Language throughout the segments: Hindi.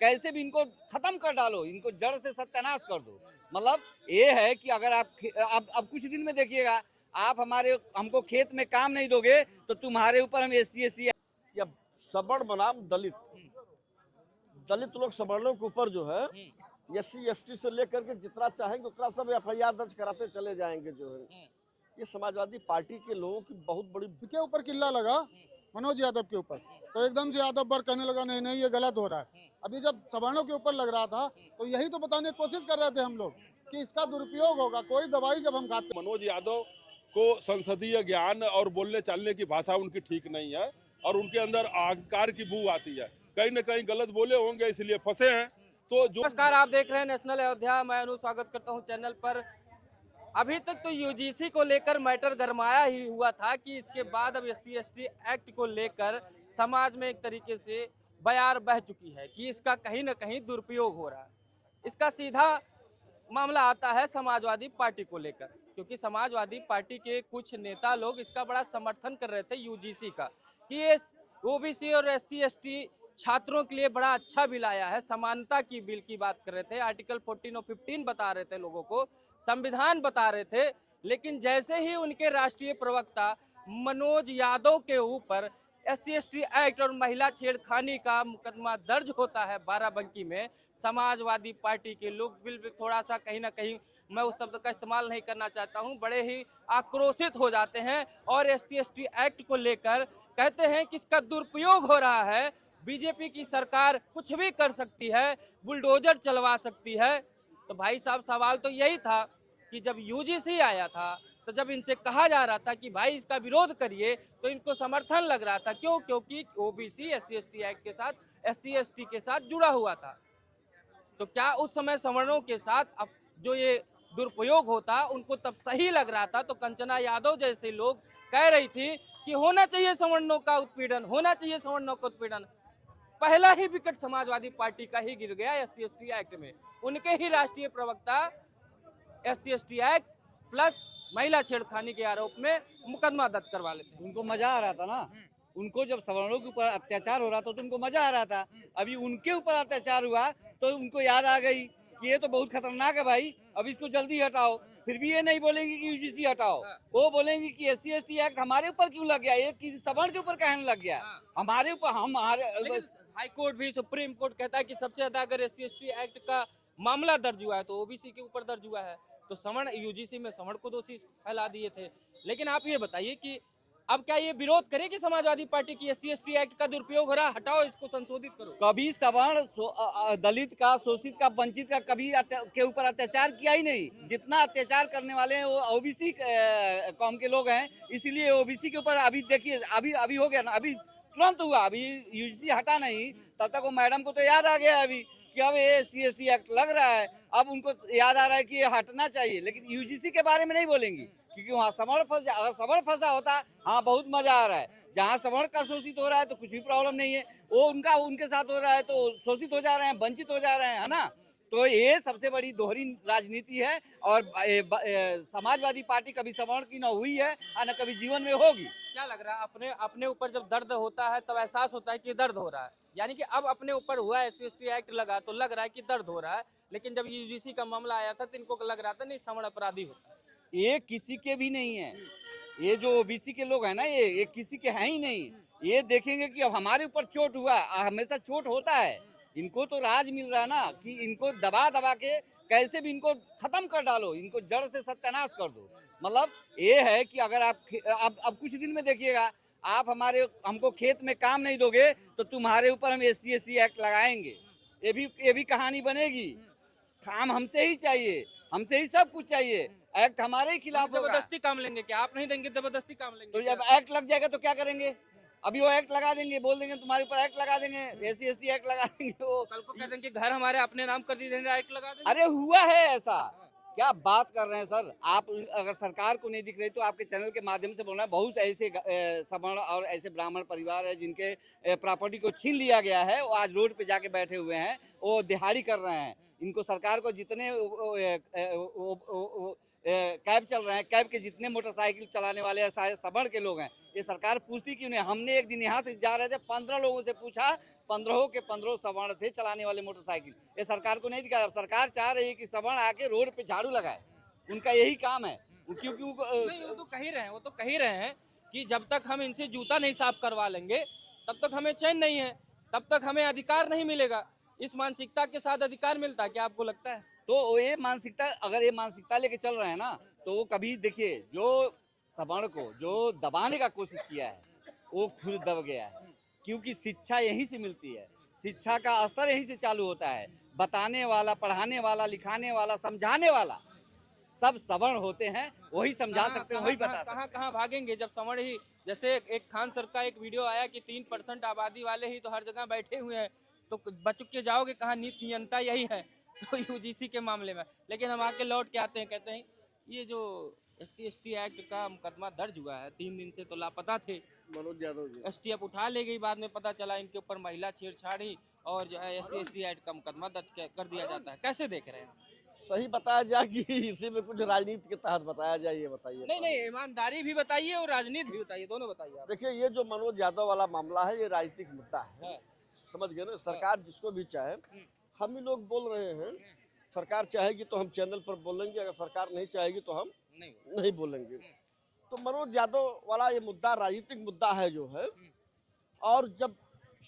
कैसे भी इनको खत्म कर डालो, इनको जड़ से सत्यानाश कर दो। मतलब ये है कि अगर अब कुछ दिन में देखिएगा, आप हमको खेत में काम नहीं दोगे तो तुम्हारे ऊपर हम SC या सवर्ण बनाम दलित, दलित लोग सवर्णों के ऊपर जो है SC ST से लेकर के जितना चाहेंगे उतना सब FIR दर्ज कराते चले जाएंगे। जो है ये समाजवादी पार्टी के लोगों की बहुत बड़ी के ऊपर किल्ला लगा मनोज यादव के ऊपर, तो एकदम से यादव वर्ग कहने लगा नहीं नहीं ये गलत हो रहा है। अभी जब सवर्णों के ऊपर लग रहा था तो यही तो बताने की कोशिश कर रहे थे हम लोग कि इसका दुरुपयोग होगा। कोई दवाई जब हम खाते, मनोज यादव को संसदीय ज्ञान और बोलने चालने की भाषा उनकी ठीक नहीं है और उनके अंदर अहंकार की बू आती है, कहीं न कहीं गलत बोले होंगे इसलिए फंसे हैं। तो जो नमस्कार, आप देख रहे हैं नेशनल अयोध्या। मैं अनु स्वागत करता हूं चैनल पर। अभी तक तो यूजीसी को लेकर मैटर गरमाया ही हुआ था कि इसके बाद अब SC ST एक्ट को लेकर समाज में एक तरीके से बयार बह चुकी है कि इसका कहीं न कहीं दुरुपयोग हो रहा है। इसका सीधा मामला आता है समाजवादी पार्टी को लेकर, क्योंकि समाजवादी पार्टी के कुछ नेता लोग इसका बड़ा समर्थन कर रहे थे यूजीसी का कि ये OBC और SC ST छात्रों के लिए बड़ा अच्छा बिल आया है। समानता की बिल की बात कर रहे थे, आर्टिकल 14 और 15 बता रहे थे लोगों को, संविधान बता रहे थे। लेकिन जैसे ही उनके राष्ट्रीय प्रवक्ता मनोज यादव के ऊपर SC ST एक्ट और महिला छेड़खानी का मुकदमा दर्ज होता है बाराबंकी में, समाजवादी पार्टी के लोग बिल थोड़ा सा कहीं ना कहीं, मैं उस शब्द का इस्तेमाल नहीं करना चाहता हूं, बड़े ही आक्रोशित हो जाते हैं और SC ST एक्ट को लेकर कहते हैं कि इसका दुरुपयोग हो रहा है। बीजेपी की सरकार कुछ भी कर सकती है, बुलडोजर चलवा सकती है। तो भाई साहब, सवाल तो यही था कि जब यूजीसी आया था तो जब इनसे कहा जा रहा था कि भाई इसका विरोध करिए तो इनको समर्थन लग रहा था। क्यों? क्योंकि OBC SC ST एक्ट के साथ SC ST के साथ जुड़ा हुआ था। तो क्या उस समय सवर्णों के साथ अब जो ये दुरुपयोग होता उनको तब सही लग रहा था? तो कंचना यादव जैसे लोग कह रही थी कि होना चाहिए सवर्णों का उत्पीड़न, होना चाहिए सवर्णों का उत्पीड़न। पहला ही विकेट समाजवादी पार्टी का ही गिर गया SC ST एक्ट में। उनके ही राष्ट्रीय प्रवक्ता SC ST एक्ट प्लस महिला छेड़खानी के आरोप में मुकदमा दर्ज करवा लेते हैं। उनको मजा आ रहा था ना, उनको जब सवर्णों के ऊपर अत्याचार हो रहा था तो उनको मजा आ रहा था। अभी उनके ऊपर अत्याचार हुआ तो उनको याद आ गई कि ये तो बहुत खतरनाक है भाई, अब इसको जल्दी हटाओ। फिर भी ये नहीं बोलेंगे कि यूजीसी हटाओ, वो बोलेंगे कि SC ST एक्ट हमारे ऊपर क्यों लग गया, ये किसी सवर्ण के ऊपर कहने लग गया, हमारे ऊपर। हमारे हाई कोर्ट भी, सुप्रीम कोर्ट कहता है कि सबसे ज्यादा अगर SC ST एक्ट का मामला दर्ज हुआ है तो OBC के ऊपर दर्ज हुआ है। तो सवर्ण यूजीसी में सवर्ण को दोषी फैला दिए थे। लेकिन आप ये बताइए कि अब क्या ये विरोध करेगी समाजवादी पार्टी की SC ST एक्ट का दुरुपयोग हो रहा, हटाओ इसको, संशोधित करो? कभी सवर्ण दलित का, शोषित का, वंचित का कभी के ऊपर अत्याचार किया ही नहीं। जितना अत्याचार करने वाले हैं वो OBC कौम के लोग हैं, इसीलिए OBC के ऊपर अभी देखिए, अभी हो गया ना, अभी तुरंत हुआ, अभी यूजीसी हटा नहीं, तब तक वो मैडम को तो याद आ गया अभी कि अब ये SC ST एक्ट लग रहा है, अब उनको याद आ रहा है कि ये हटना चाहिए। लेकिन यूजीसी के बारे में नहीं बोलेंगी क्योंकि वहाँ सवर्ण फंसा, अगर सवर्ण फंसा होता हाँ बहुत मजा आ रहा है। जहाँ सवर्ण का शोषित हो रहा है तो कुछ भी प्रॉब्लम नहीं है, वो उनके साथ हो रहा है तो शोषित हो जा रहे हैं, वंचित हो जा रहे हैं, है ना। तो ये सबसे बड़ी दोहरी राजनीति है और समाजवादी पार्टी कभी सवर्ण की न हुई है और न कभी जीवन में होगी। क्या लग रहा है, अपने ऊपर जब दर्द होता है तब एहसास होता है कि दर्द हो रहा है? यानी कि अब अपने ऊपर हुआ SC ST एक्ट लगा तो लग रहा है कि दर्द हो रहा है। लेकिन जब यूजीसी का मामला आया था तो इनको लग रहा था नहीं, सवर्ण अपराधी होता है। ये किसी के भी नहीं है, ये जो OBC के लोग हैं ना, ये किसी के हैं ही नहीं। ये देखेंगे कि अब हमारे ऊपर चोट हुआ, हमेशा चोट होता है। इनको तो राज मिल रहा है ना कि इनको दबा दबा के कैसे भी इनको खत्म कर डालो, इनको जड़ से सत्यानाश कर दो। मतलब ये है कि अगर अब कुछ दिन में देखिएगा, आप हमको खेत में काम नहीं दोगे तो तुम्हारे ऊपर हम SC ST एक्ट लगाएंगे। ये भी कहानी बनेगी। काम हमसे ही चाहिए, हमसे ही सब कुछ चाहिए, एक्ट हमारे ही खिलाफ होगा। जबरदस्ती काम लेंगे क्या? आप नहीं देंगे जबरदस्ती काम लेंगे? तो जब एक्ट लग जाएगा तो क्या करेंगे? अभी वो एक्ट लगा देंगे, बोल देंगे तुम्हारे ऊपर एक्ट लगा देंगे, SC ST एक्ट लगा देंगे। वो कल को कह देंगे कि घर हमारे अपने नाम कर दीजिए, एक्ट लगा देंगे। अरे हुआ है ऐसा, क्या बात कर रहे हैं सर आप? अगर सरकार को नहीं दिख रही तो आपके चैनल के माध्यम से बोलना है, बहुत ऐसे सवर्ण और ऐसे ब्राह्मण परिवार है जिनके प्रॉपर्टी को छीन लिया गया है, वो आज रोड पे जाके बैठे हुए हैं, वो दिहाड़ी कर रहे हैं। इनको सरकार को जितने कैब चल रहे हैं, कैब के जितने मोटरसाइकिल चलाने वाले हैं सारे सवर्ण के लोग हैं, ये सरकार पूछती क्यों नहीं? हमने एक दिन यहाँ से जा रहे थे, 15 लोगों से पूछा, 15 के 15 सवर्ण थे चलाने वाले मोटरसाइकिल। ये सरकार को नहीं दिखा। अब सरकार चाह रही है कि सवर्ण आके रोड पे झाड़ू लगाए, उनका यही काम है। क्योंकि नहीं, वो तो कह ही रहे हैं कि जब तक हम इनसे जूता नहीं साफ करवा लेंगे तब तक हमें चैन नहीं है, तब तक हमें अधिकार नहीं मिलेगा। इस मानसिकता के साथ अधिकार मिलता है क्या आपको लगता है? तो ये मानसिकता, अगर ये मानसिकता लेके चल रहे हैं ना, तो वो कभी देखिए जो सवर्ण को जो दबाने का कोशिश किया है वो खुद दब गया है। क्योंकि शिक्षा यहीं से मिलती है, शिक्षा का स्तर यहीं से चालू होता है। बताने वाला, पढ़ाने वाला, लिखाने वाला, समझाने वाला सब सवर्ण होते हैं, वही समझा सकते हैं, वही बता सकते हैं। कहाँ भागेंगे जब सवर्ण ही, जैसे एक खान सर का एक वीडियो आया कि 3% आबादी वाले ही तो हर जगह बैठे हुए हैं, तो बच के जाओगे कहाँ? नीति नियंता यही है तो यूजीसी के मामले में। लेकिन हम आके लौट के आते हैं, कहते हैं ये जो SC/ST एक्ट का मुकदमा दर्ज हुआ है, 3 दिन से तो लापता थे मनोज यादव जी, STF उठा ले गई, बाद में पता चला इनके ऊपर महिला छेड़छाड़ी और जो है SC/ST एक्ट का मुकदमा दर्ज कर दिया जाता है। कैसे देख रहे हैं? सही बताया जाए कि इसी में कुछ राजनीति के तहत बताया जाए, ये बताइए। नहीं, ईमानदारी भी बताइए और राजनीति भी बताइए, दोनों बताइए आप। देखिए, ये जो मनोज यादव वाला मामला है, ये राजनीतिक मुद्दा है, हाँ। समझ गए ना? सरकार जिसको भी चाहे, हम ही लोग बोल रहे हैं, सरकार चाहेगी तो हम चैनल पर बोलेंगे, अगर सरकार नहीं चाहेगी तो हम नहीं बोलेंगे। तो मनोज यादव वाला ये मुद्दा राजनीतिक मुद्दा है जो है। और जब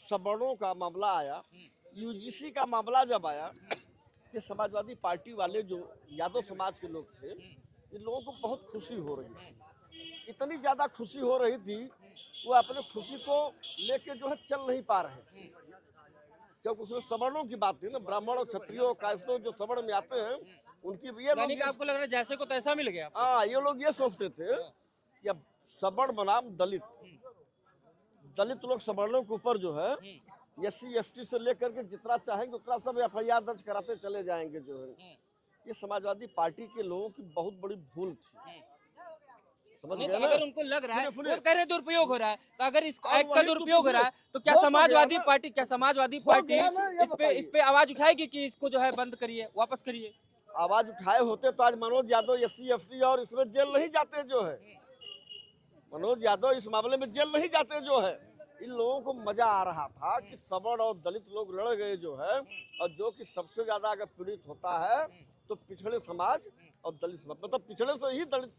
सवर्णों का मामला आया, यूजीसी का मामला जब आया, कि समाजवादी पार्टी वाले जो यादव समाज के लोग थे, इन लोगों को बहुत खुशी हो रही थी, इतनी ज्यादा खुशी हो रही थी, वो अपने खुशी को लेके जो है चल नहीं पा रहे। क्योंकि उसमें सवर्णों की बात थी ना, ब्राह्मण और क्षत्रियों कायस्थों जो सवर्ण में आते हैं, उनकी ये लोग, आपको लग रहा है जैसे को तैसा मिल गया? हाँ, ये लोग ये सोचते थे कि अब सवर्ण बनाम दलित लोग सवर्णों के ऊपर जो है SC/ST से लेकर के जितना चाहेंगे उतना सब FIR दर्ज कराते चले जाएंगे जो है। ये समाजवादी पार्टी के लोगों की बहुत बड़ी भूल थी, समझ नहीं, गए तो ना? अगर उनको लग रहा है, सुनिए, वो कह रहे दुरुपयोग हो रहा है, तो अगर इस अब एक्ट का वही तो दुरुपयोग हो रहा है तो क्या हो तो समाजवादी गया ना। पार्टी गया ना, ये इस बताइए। पे आवाज उठाएगी कि इसको जो है बंद करिए, वापस करिए? आवाज उठाए होते तो आज मनोज यादव SC/ST और इसमें जेल नहीं जाते जो है। मनोज यादव इस मामले में जेल नहीं जाते जो है। इन लोगों को मजा आ रहा था कि सवर्ण और दलित लोग लड़ गए जो है, और जो कि सबसे ज्यादा अगर पीड़ित होता है तो पिछड़े समाज और दलित समाज, मतलब पिछड़े से ही दलित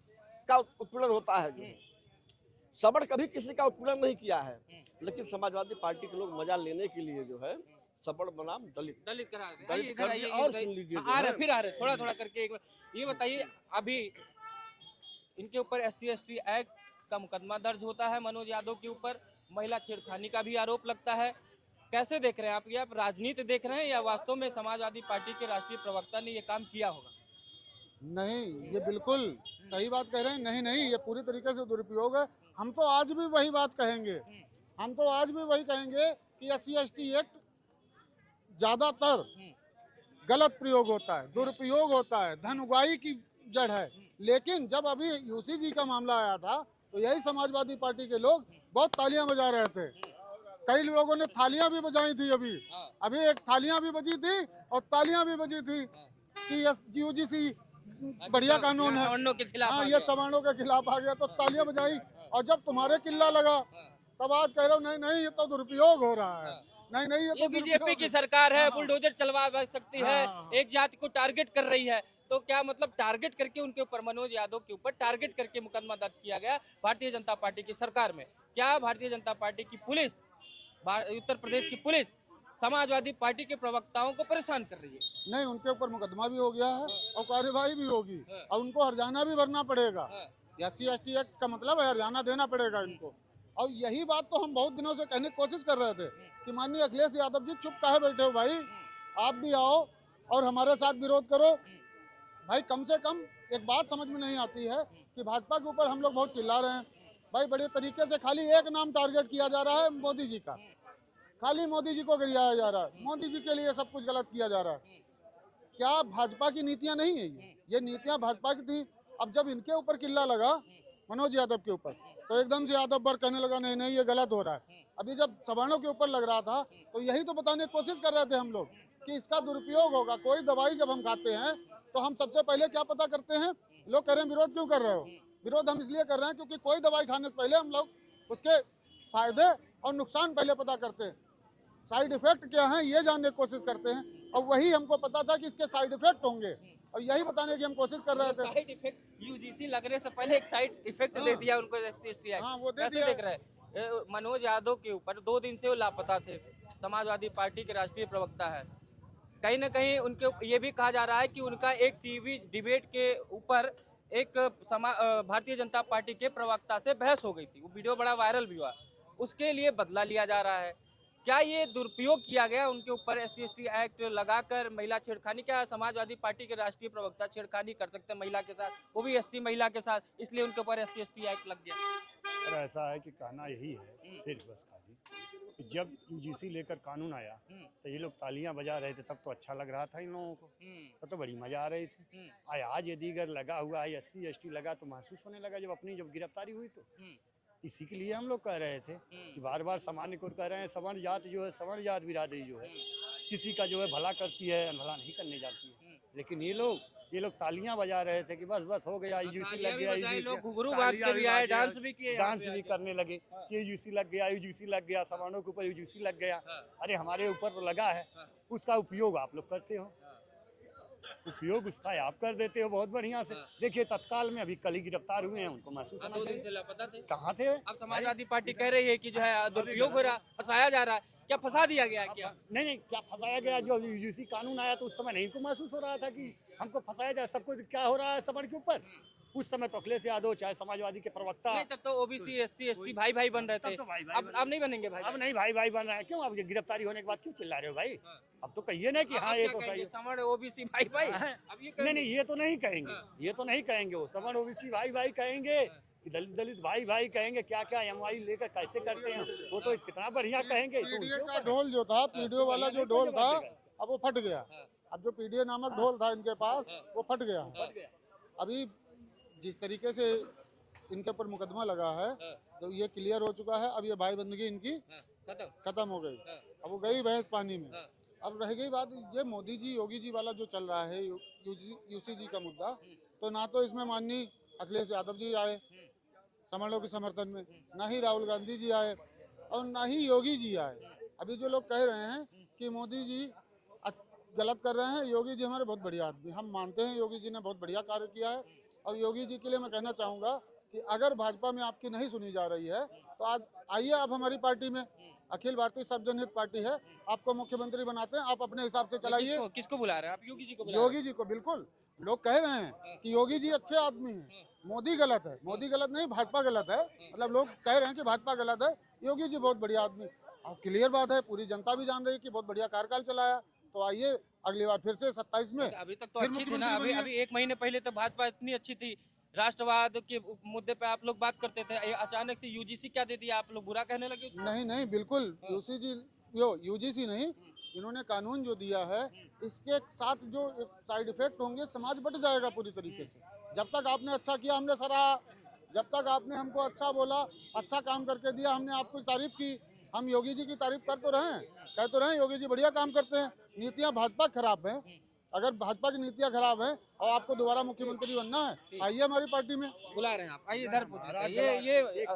का उत्पीड़न होता है जो। सवर्ण कभी किसी का उत्पीड़न नहीं किया है, लेकिन समाजवादी पार्टी के लोग मजा लेने के लिए जो है सवर्ण बनाम दलित करा दलित कर दिया। और सुन लीजिए जो आ रहे है। फिर आ रहे थोड़ा करके एक बार ये बताइए, अभी इनके ऊपर SC/ST एक्ट का मुकदमा दर्ज होता है, मनोज यादव के ऊपर महिला छेड़खानी का भी आरोप लगता है। कैसे देख रहे हैं आप? ये आप राजनीति देख रहे हैं या वास्तव में समाजवादी पार्टी के राष्ट्रीय प्रवक्ता ने ये काम किया होगा? नहीं, ये बिल्कुल सही बात कह रहे हैं। नहीं, ये पूरी तरीके से दुरुपयोग है। हम तो आज भी वही बात कहेंगे, कि SC/ST एक्ट ज्यादातर गलत प्रयोग होता है, दुरुपयोग होता है, धन उगाही की जड़ है। लेकिन जब अभी UCG का मामला आया था तो यही समाजवादी पार्टी के लोग बहुत तालियां बजा रहे थे। कई लोगों ने थालियां भी बजाई थी। अभी एक थालियां भी बजी थी और तालियां भी बजी थी कि UGC बढ़िया कानून है। हाँ, ये सवर्णों के खिलाफ आ गया तो तालियां बजाई। और जब तुम्हारे किल्ला लगा तब आज कह रहे हो नहीं ये तो दुरुपयोग हो रहा है। नहीं, ये बीजेपी की सरकार है, बुलडोजर चलवा सकती है, हाँ। एक जाति को टारगेट कर रही है। तो क्या मतलब टारगेट करके उनके ऊपर, मनोज यादव के ऊपर टारगेट करके मुकदमा दर्ज किया गया भारतीय जनता पार्टी की सरकार में? क्या भारतीय जनता पार्टी की पुलिस, उत्तर प्रदेश की पुलिस समाजवादी पार्टी के प्रवक्ताओं को परेशान कर रही है? नहीं, उनके ऊपर मुकदमा भी हो गया है और कार्यवाही भी होगी और उनको हर्जाना भी भरना पड़ेगा। SC/ST एक्ट का मतलब है हर्जाना देना पड़ेगा इनको। और यही बात तो हम बहुत दिनों से कहने की कोशिश कर रहे थे कि माननीय अखिलेश यादव जी, चुप काहे बैठे हो भाई? आप भी आओ और हमारे साथ विरोध करो भाई। कम से कम एक बात समझ में नहीं आती है कि भाजपा के ऊपर हम लोग बहुत चिल्ला रहे हैं भाई, बड़े तरीके से खाली एक नाम टारगेट किया जा रहा है, मोदी जी का। खाली मोदी जी को गिराया जा रहा है, मोदी जी के लिए सब कुछ गलत किया जा रहा है। क्या भाजपा की नीतियां नहीं है? ये नीतियां भाजपा की थी। अब जब इनके ऊपर किल्ला लगा मनोज यादव के ऊपर, तो एकदम से यादव वर्ग कहने लगा नहीं ये गलत हो रहा है। अभी जब सवर्णों के ऊपर लग रहा था तो यही तो बताने की कोशिश कर रहे थे हम लोग कि इसका दुरुपयोग होगा। कोई दवाई जब हम खाते हैं तो हम सबसे पहले क्या पता करते हैं? लोग कह रहे हैं विरोध क्यों कर रहे हो? विरोध हम इसलिए कर रहे हैं क्योंकि कोई दवाई खाने से पहले हम लोग उसके फायदे और नुकसान पहले पता करते हैं, साइड इफेक्ट क्या है ये जानने की कोशिश करते हैं। और वही हमको पता था कि इसके साइड इफेक्ट होंगे और यही बताने की हम कोशिश कर रहे थे। साइड इफेक्ट यूजीसी लगने से पहले एक साइड इफेक्ट दे दिया उनको एससी हाँ, वो दे कैसे दिया। देख रहे हैं? मनोज यादव के ऊपर 2 दिन से वो लापता थे, समाजवादी पार्टी के राष्ट्रीय प्रवक्ता है। कहीं ना कहीं उनके ये भी कहा जा रहा है कि उनका एक टीवी डिबेट के ऊपर एक भारतीय जनता पार्टी के प्रवक्ता से बहस हो गई थी, वो वीडियो बड़ा वायरल भी हुआ, उसके लिए बदला लिया जा रहा है। क्या ये दुरुपयोग किया गया उनके ऊपर SC/ST एक्ट लगाकर महिला छेड़खानी? क्या समाजवादी पार्टी के राष्ट्रीय प्रवक्ता छेड़खानी कर सकते हैं महिला के साथ, वो भी SC महिला के साथ, इसलिए उनके ऊपर SC/ST एक्ट लग गया? और ऐसा है कि कहना यही है सिर्फ बस खाली कि जब यूजीसी लेकर कानून आया तो ये लोग तालियां बजा रहे थे, तब तो अच्छा लग रहा था इन लोगों को, तब तो बड़ी मजा आ रही थी। आज यदि अगर लगा हुआ है SC/ST लगा तो महसूस होने लगा जब गिरफ्तारी हुई तो इसी के लिए हम लोग कह रहे थे कि बार बार सामान्य को कह रहे हैं सवर्ण जात जो है, सवर्ण जात बिरादरी जो है किसी का जो है भला करती है, भला नहीं करने जाती है। लेकिन ये लोग तालियां बजा रहे थे कि बस हो गया, यूजीसी लग गया, डांस भी किए, डांस भी करने लगे कि यूजीसी लग गया, सवर्णों के ऊपर यूजीसी लग गया। अरे हमारे ऊपर तो लगा है, उसका उपयोग आप लोग करते हो, उपयोग उसका आप कर देते हो बहुत बढ़िया से। देखिए तत्काल में अभी कल ही गिरफ्तार हुए हैं, उनको महसूस होना चाहिए कहाँ थे। अब समाजवादी पार्टी कह रही है कि जो है दुरुपयोग हो रहा, फंसाया जा रहा है। क्या फंसा दिया गया है क्या? नहीं, क्या फंसाया गया? जो यूजीसी कानून आया तो उस समय नहीं इनको महसूस हो रहा था कि हमको फंसाया जाए। सबको क्या हो रहा है सवर्ण के ऊपर? उस समय तो अखिलेश यादव चाहे समाजवादी के प्रवक्ता, नहीं, तब तो OBC SC/ST भाई बन रहे थे, तो भाई अब नहीं बनेंगे भाई? अब नहीं भाई बन रहा है। क्यों? अब ये गिरफ्तारी होने के बाद क्यों चिल्ला रहे हो भाई? अब तो कहिए ना कि हाँ ये तो सही है। सवर्ण OBC भाई अब ये नहीं, ये तो नहीं कहेंगे, ये तो नहीं कहेंगे। वो सवर्ण OBC भाई कहेंगे, दलित भाई कहेंगे, क्या MI लेकर कैसे करते हैं, वो तो कितना बढ़िया कहेंगे। पीडीए का ढोल जो था, पीडीओ वाला जो ढोल था, अब वो फट गया। अब जो पीडीए नामक ढोल था इनके पास, वो फट गया। अभी जिस तरीके से इनके ऊपर मुकदमा लगा है तो ये क्लियर हो चुका है। अब ये भाई बंदगी इनकी खत्म हो गई। अब वो गई भैंस पानी में। अब रह गई बात ये मोदी जी योगी जी वाला जो चल रहा है, यूसीजी का मुद्दा, तो ना तो इसमें माननीय अखिलेश यादव जी आए सवर्णों के समर्थन में, ना ही राहुल गांधी जी आए और ना ही योगी जी आए। अभी जो लोग कह रहे हैं कि मोदी जी गलत कर रहे हैं, योगी जी हमारे बहुत बढ़िया आदमी, हम मानते हैं योगी जी ने बहुत बढ़िया कार्य किया है। और योगी जी के लिए मैं कहना चाहूँगा कि अगर भाजपा में आपकी नहीं सुनी जा रही है तो आज आइए आप हमारी पार्टी में, अखिल भारतीय सर्वजन हित पार्टी है, आपको मुख्यमंत्री बनाते हैं, आप अपने हिसाब से चलाइए। किसको बुला रहे हैं आप? योगी जी को? योगी जी को। बिल्कुल, लोग कह रहे हैं कि योगी जी अच्छे आदमी हैं, मोदी गलत है। मोदी गलत नहीं, भाजपा गलत है। मतलब लोग कह रहे हैं कि भाजपा गलत है, योगी जी बहुत बढ़िया आदमी। अब क्लियर बात है, पूरी जनता भी जान रही है कि बहुत बढ़िया कार्यकाल चलाया। तो आइए अगली बार फिर से 27 में। अभी तक तो अच्छी थी ना, अभी 1 महीने पहले तो भाजपा इतनी अच्छी थी, राष्ट्रवाद के मुद्दे पे आप लोग बात करते थे, अचानक से यूजीसी क्या दे दिया, आप लोग बुरा कहने लगे? नहीं, बिल्कुल यूजीसी नहीं, इन्होंने कानून जो दिया है इसके साथ जो साइड इफेक्ट होंगे, समाज बट जाएगा पूरी तरीके से। जब तक आपने अच्छा किया हमने सराहा, जब तक आपने हमको अच्छा बोला, अच्छा काम करके दिया, हमने आपकी तारीफ की। हम योगी जी की तारीफ कर तो रहे हैं, कह तो रहे हैं योगी जी बढ़िया काम करते हैं। नीतियां भाजपा खराब हैं, अगर भाजपा की नीतियां खराब हैं और आपको दोबारा मुख्यमंत्री बनना है, आइए हमारी पार्टी में। बुला रहे हैं आप, आइए इधर पूछिए। ये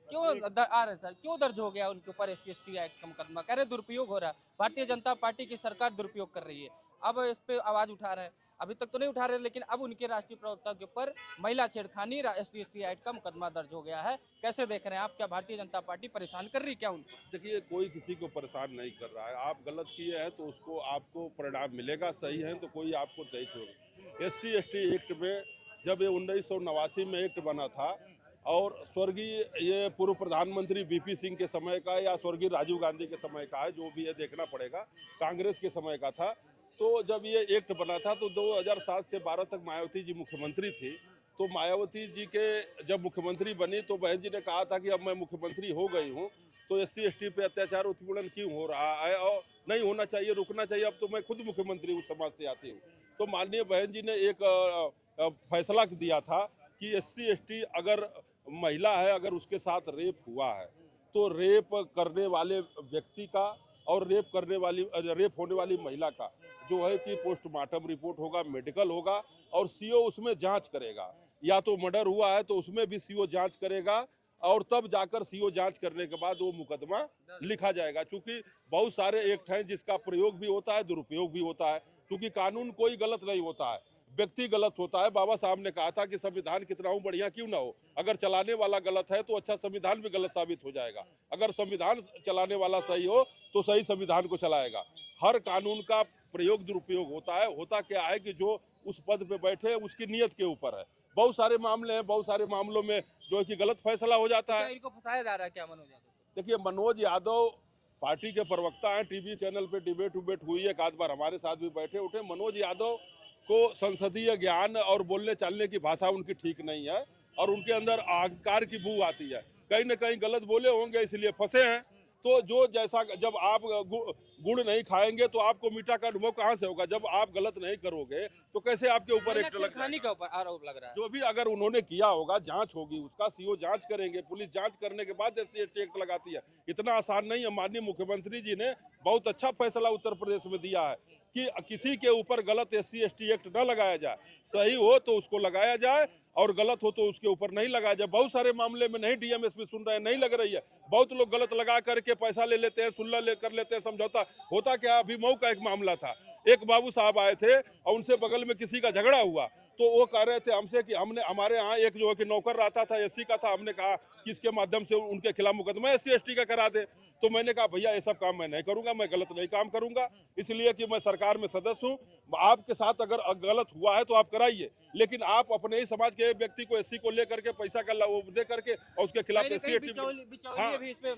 क्यों आ रहे हैं सर, क्यों दर्ज हो गया उनके ऊपर SC/ST एक्ट का मुकदमा? कह रहे दुरुपयोग हो रहा है, भारतीय जनता पार्टी की सरकार दुरुपयोग कर रही है। अब इस पे आवाज उठा रहे हैं, अभी तक तो नहीं उठा रहे, लेकिन अब उनके राष्ट्रीय प्रवक्ता के ऊपर महिला छेड़खानी SC/ST एक्ट का मुकदमा दर्ज हो गया है। कैसे देख रहे हैं आप? क्या भारतीय जनता पार्टी परेशान कर रही है क्या उनको? देखिए, कोई किसी को परेशान नहीं कर रहा है। आप गलत किए हैं तो उसको आपको परिणाम मिलेगा, सही है तो कोई आपको नहीं छोड़ेगा। SC/ST एक्ट में जब ये 1989 में एक्ट बना था और स्वर्गीय ये पूर्व प्रधानमंत्री VP सिंह के समय का या स्वर्गीय राजीव गांधी के समय का है, जो भी है देखना पड़ेगा, कांग्रेस के समय का था। तो जब ये एक्ट बना था तो 2007 से 12 तक मायावती जी मुख्यमंत्री थी। तो मायावती जी के जब मुख्यमंत्री बनी तो बहन जी ने कहा था कि अब मैं मुख्यमंत्री हो गई हूँ तो SC/ST पे अत्याचार उत्पीड़न क्यों हो रहा है और नहीं होना चाहिए, रुकना चाहिए, अब तो मैं खुद मुख्यमंत्री उस समाज से आती हूँ। तो माननीय बहन जी ने एक फैसला दिया था कि SC/ST अगर महिला है, अगर उसके साथ रेप हुआ है तो रेप करने वाले व्यक्ति का और रेप होने वाली महिला का जो है कि पोस्टमार्टम रिपोर्ट होगा, मेडिकल होगा और सीओ उसमें जांच करेगा। या तो मर्डर हुआ है तो उसमें भी सीओ जांच करेगा और तब जाकर सीओ जांच करने के बाद वो मुकदमा लिखा जाएगा। क्योंकि बहुत सारे एक्ट हैं जिसका प्रयोग भी होता है, दुरुपयोग भी होता है। क्योंकि कानून कोई गलत नहीं होता है, व्यक्ति गलत होता है। बाबा साहब ने कहा था कि संविधान कितना हो बढ़िया क्यों ना हो, अगर चलाने वाला गलत है तो अच्छा संविधान भी गलत साबित हो जाएगा। अगर संविधान चलाने वाला सही हो तो सही संविधान को चलाएगा। हर कानून का प्रयोग दुरुपयोग होता है। होता क्या है कि जो उस पद पे बैठे उसकी नीयत के ऊपर है। बहुत सारे मामले हैं, बहुत सारे मामलों में जो है कि गलत फैसला हो जाता है। इनको फंसाया जा रहा है क्या मनोज यादव? देखिए, मनोज यादव पार्टी के प्रवक्ता हैं, टीवी चैनल पे डिबेट हुई है, एक आध बार हमारे साथ भी बैठे उठे। मनोज यादव को संसदीय ज्ञान और बोलने चालने की भाषा उनकी ठीक नहीं है और उनके अंदर अहंकार की बू आती है। कहीं न कहीं गलत बोले होंगे इसलिए फंसे हैं। तो जो जैसा जब आप गुड़ नहीं खाएंगे तो आपको मीठा का अनुभव कहाँ से होगा? जब आप गलत नहीं करोगे तो कैसे आपके ऊपर एक्ट लग खाने का ऊपर आरोप लग रहा है। जो भी अगर उन्होंने किया होगा जांच होगी, उसका सीओ जांच करेंगे, पुलिस जांच करने के बाद SC/ST एक्ट लगाती है। इतना आसान नहीं है। माननीय मुख्यमंत्री जी ने बहुत अच्छा फैसला उत्तर प्रदेश में दिया है कि किसी के ऊपर गलत SC/ST एक्ट न लगाया जाए। सही हो तो उसको लगाया जाए और गलत हो तो उसके ऊपर नहीं लगाया जाए। बहुत सारे मामले में नहीं DMSP सुन रहे हैं, नहीं लग रही है। बहुत लोग गलत लगा करके पैसा ले लेते हैं, सुलह ले कर लेते हैं, समझौता। होता क्या, अभी मऊ का एक मामला था, एक बाबू साहब आए थे और उनसे बगल में किसी का झगड़ा हुआ तो वो कह रहे थे हमसे कि हमारे यहाँ एक जो है कि नौकर रहता था, SC का था। हमने कहा कि इसके माध्यम से उनके खिलाफ मुकदमा SC/ST का करा दे। तो मैंने कहा भैया ये सब काम मैं नहीं करूंगा, मैं गलत नहीं काम करूंगा, इसलिए कि मैं सरकार में सदस्य हूँ। आपके साथ अगर गलत हुआ है तो आप कराइए, लेकिन आप अपने ही समाज के व्यक्ति को SC को लेकर के पैसा का दे करके और उसके खिलाफ SC/ST भी इस पे